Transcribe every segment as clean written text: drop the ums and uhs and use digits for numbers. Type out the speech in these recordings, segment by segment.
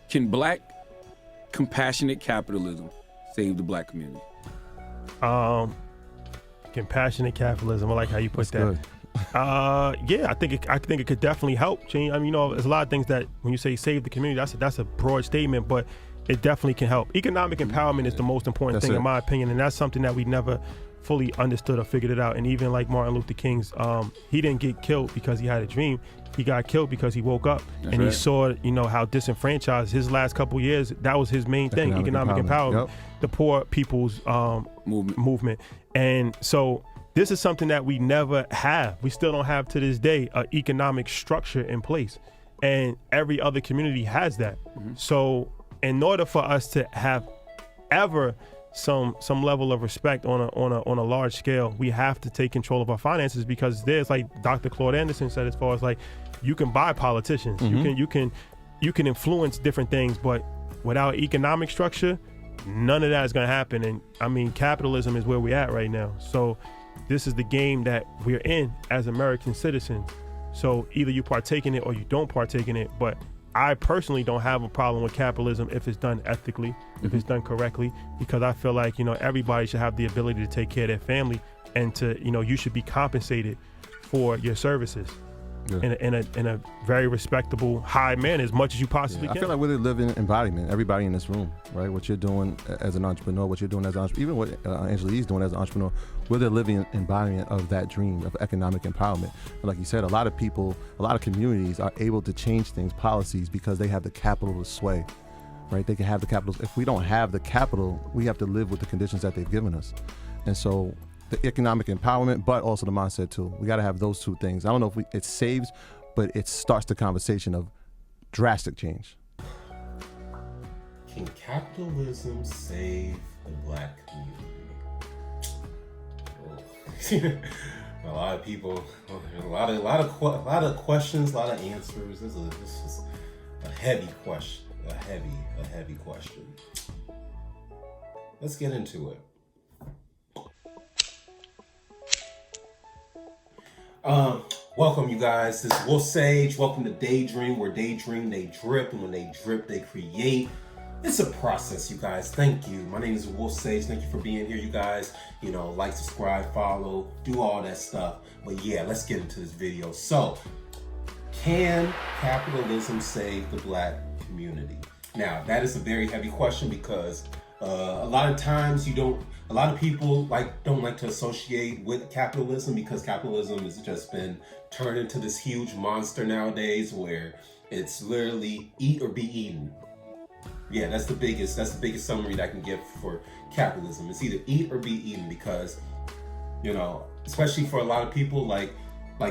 Can black compassionate capitalism save the black community? Compassionate capitalism. I like how you put that. Good. Yeah, I think it could definitely help change. I mean, there's a lot of things that when you say save the community, that's a broad statement, but it definitely can help. Economic empowerment is the most important thing in my opinion, and that's something that we never fully understood or figured it out. And even like Martin Luther King's, he didn't get killed because he had a dream. He got killed because he woke up and he saw, how disenfranchised his last couple years. That was his main thing, economic empowerment. The poor people's movement. And so this is something that we never have. We still don't have to this day an economic structure in place, and every other community has that. So in order for us to have ever some level of respect on a large scale, we have to take control of our finances, because there's, like Dr. Claude Anderson said, as far as like, you can buy politicians, you can influence different things, but without economic structure, none of that is going to happen. And I mean, capitalism is where we're at right now. So this is the game that we're in as American citizens. So either you partake in it or you don't partake in it. But I personally don't have a problem with capitalism if it's done ethically, if it's done correctly, because I feel like, everybody should have the ability to take care of their family, and to, you should be compensated for your services. In a very respectable, high manner, as much as you possibly can. I feel like we're the living embodiment, everybody in this room, right? What you're doing as an entrepreneur, what you're doing as an entrepreneur, even what Angelique's doing as an entrepreneur, we're the living embodiment of that dream of economic empowerment. And like you said, a lot of people, a lot of communities are able to change things, policies, because they have the capital to sway, right? They can have the capital. If we don't have the capital, we have to live with the conditions that they've given us. And so the economic empowerment, but also the mindset too. We got to have those two things. I don't know if it saves, but it starts the conversation of drastic change. Can capitalism save the black community? A lot of people, a lot of questions, a lot of answers. This is a heavy question, a heavy question. Let's get into it. Welcome, you guys. This is Wolf Sage. Welcome to Daydream, where they dream, they drip, and when they drip, they create. It's a process, you guys. Thank you. My name is Wolf Sage. Thank you for being here, you guys. Like, subscribe, follow, do all that stuff. But yeah, let's get into this video. So, can capitalism save the black community? Now, that is a very heavy question, because a lot of times a lot of people don't like to associate with capitalism, because capitalism has just been turned into this huge monster nowadays, where it's literally eat or be eaten. Yeah, that's the biggest summary that I can give for capitalism. It's either eat or be eaten, because, especially for a lot of people like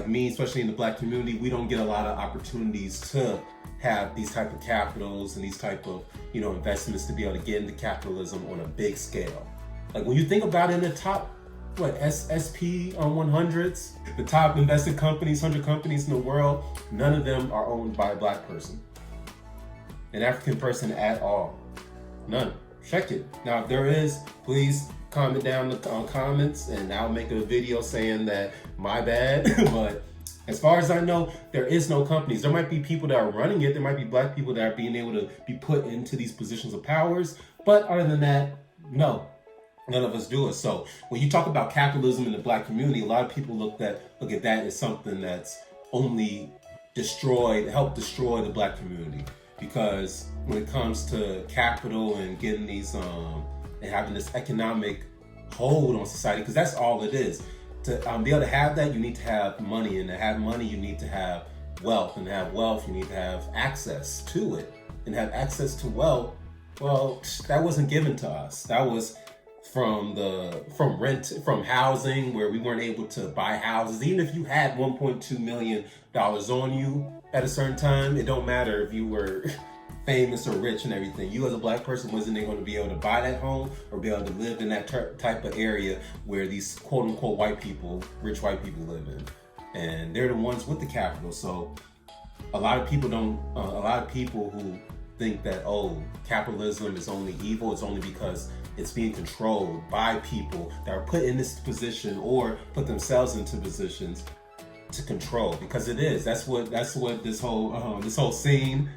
me, especially in the black community, we don't get a lot of opportunities to have these type of capitals and these type of, investments to be able to get into capitalism on a big scale. Like, when you think about it, in the top, SP 100s, the top invested companies, 100 companies in the world, none of them are owned by a black person, an African person at all. None. Check it. Now, if there is, please comment down in the comments, and I'll make a video saying that my bad. But as far as I know, there is no companies. There might be people that are running it. There might be black people that are being able to be put into these positions of powers. But other than that, no. None of us do it. So when you talk about capitalism in the black community, a lot of people look at that as something that's only helped destroy the black community. Because when it comes to capital and getting these and having this economic hold on society, because that's all it is. To be able to have that, you need to have money, and to have money, you need to have wealth, and to have wealth, you need to have access to it. And have access to wealth, well, that wasn't given to us. That was from housing, where we weren't able to buy houses. Even if you had $1.2 million on you at a certain time, it don't matter if you were famous or rich and everything. You as a black person wasn't going to be able to buy that home or be able to live in that type of area where these quote unquote rich white people live in. And they're the ones with the capital. So a lot of people who think that, capitalism is only evil, it's only because it's being controlled by people that are put in this position or put themselves into positions to control, because it is. That's what this whole scene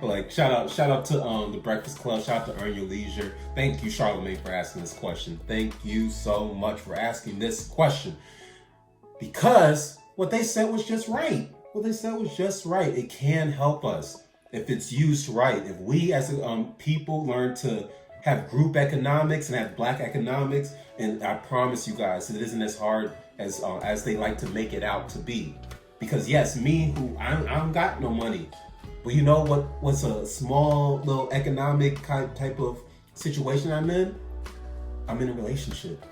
Like shout out to the Breakfast Club. Shout out to Earn Your Leisure. Thank you, Charlamagne, for asking this question. Thank you so much for asking this question, because what they said was just right. What they said was just right. It can help us if it's used right. If we as people learn to have group economics and have black economics, and I promise you guys, it isn't as hard as they like to make it out to be. Because yes, me, I don't got no money, but you know what's a small little economic type of situation I'm in? I'm in a relationship.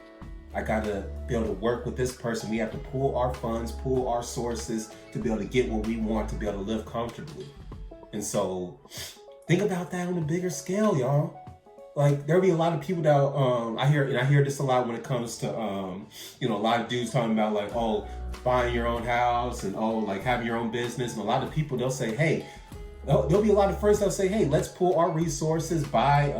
I gotta be able to work with this person. We have to pool our funds, pool our sources to be able to get what we want, to be able to live comfortably. And so think about that on a bigger scale, y'all. Like there'll be a lot of people that I hear this a lot when it comes to a lot of dudes talking about like, oh, buying your own house and like having your own business. And a lot of people, they'll say, hey, there'll be a lot of first they'll say, hey, let's pool our resources, buy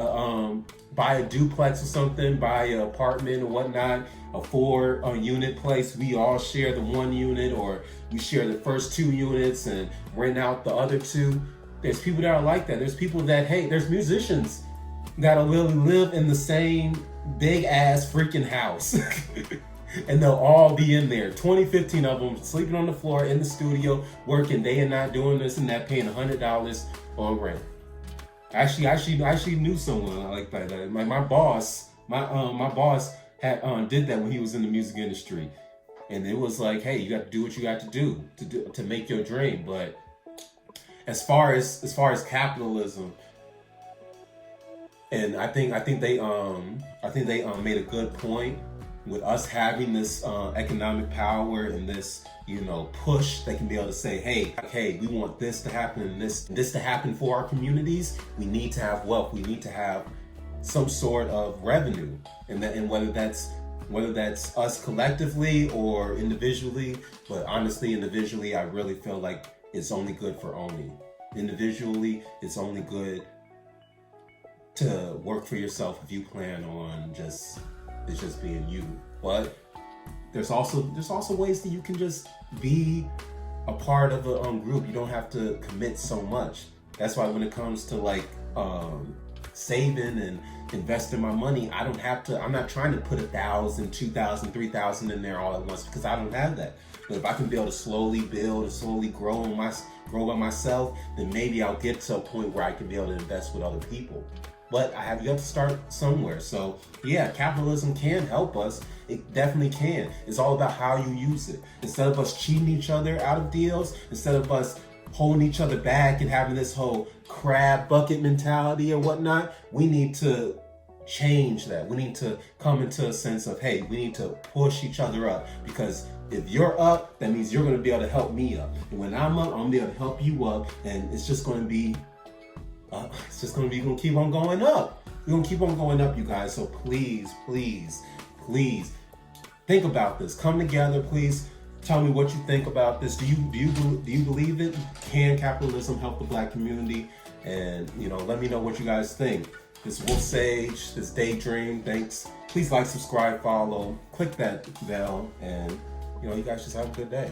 a duplex or something, buy an apartment or whatnot, a 4-unit place. We all share the 1 unit, or we share the first 2 units and rent out the other 2. There's people that are like that. There's people that, hey, there's musicians that'll really live in the same big ass freaking house. And they'll all be in there, 20, 15 of them, sleeping on the floor in the studio, working day and night, doing this and that, paying $100 on rent. Actually knew someone like that. My boss had did that when he was in the music industry, and it was like, hey, you got to do what you got to do to make your dream. But as far as capitalism, and I think they made a good point with us having this economic power and this push. They can be able to say, hey, we want this to happen and this to happen for our communities. We need to have wealth. We need to have some sort of revenue, and whether that's us collectively or individually. But honestly, individually, I really feel like it's only good for Oni. Individually, it's only good to work for yourself if you plan on just being you. But there's also ways that you can just be a part of a group. You don't have to commit so much. That's why when it comes to like saving and investing my money, I'm not trying to put 1,000, 2,000, 3,000 in there all at once, because I don't have that. But if I can be able to slowly build and slowly grow by myself, then maybe I'll get to a point where I can be able to invest with other people. But you have to start somewhere. So yeah, capitalism can help us. It definitely can. It's all about how you use it. Instead of us cheating each other out of deals, instead of us holding each other back and having this whole crab bucket mentality or whatnot, we need to change that. We need to come into a sense of, hey, we need to push each other up, because if you're up, that means you're going to be able to help me up. And when I'm up, I'm going to be able to help you up. And it's just going to be going to keep on going up. We're going to keep on going up, you guys. So please, please, please think about this. Come together, please. Tell me what you think about this. Do you believe it? Can capitalism help the black community? And let me know what you guys think. This Wolf Sage, this Daydream. Thanks. Please like, subscribe, follow, click that bell, and you guys just have a good day.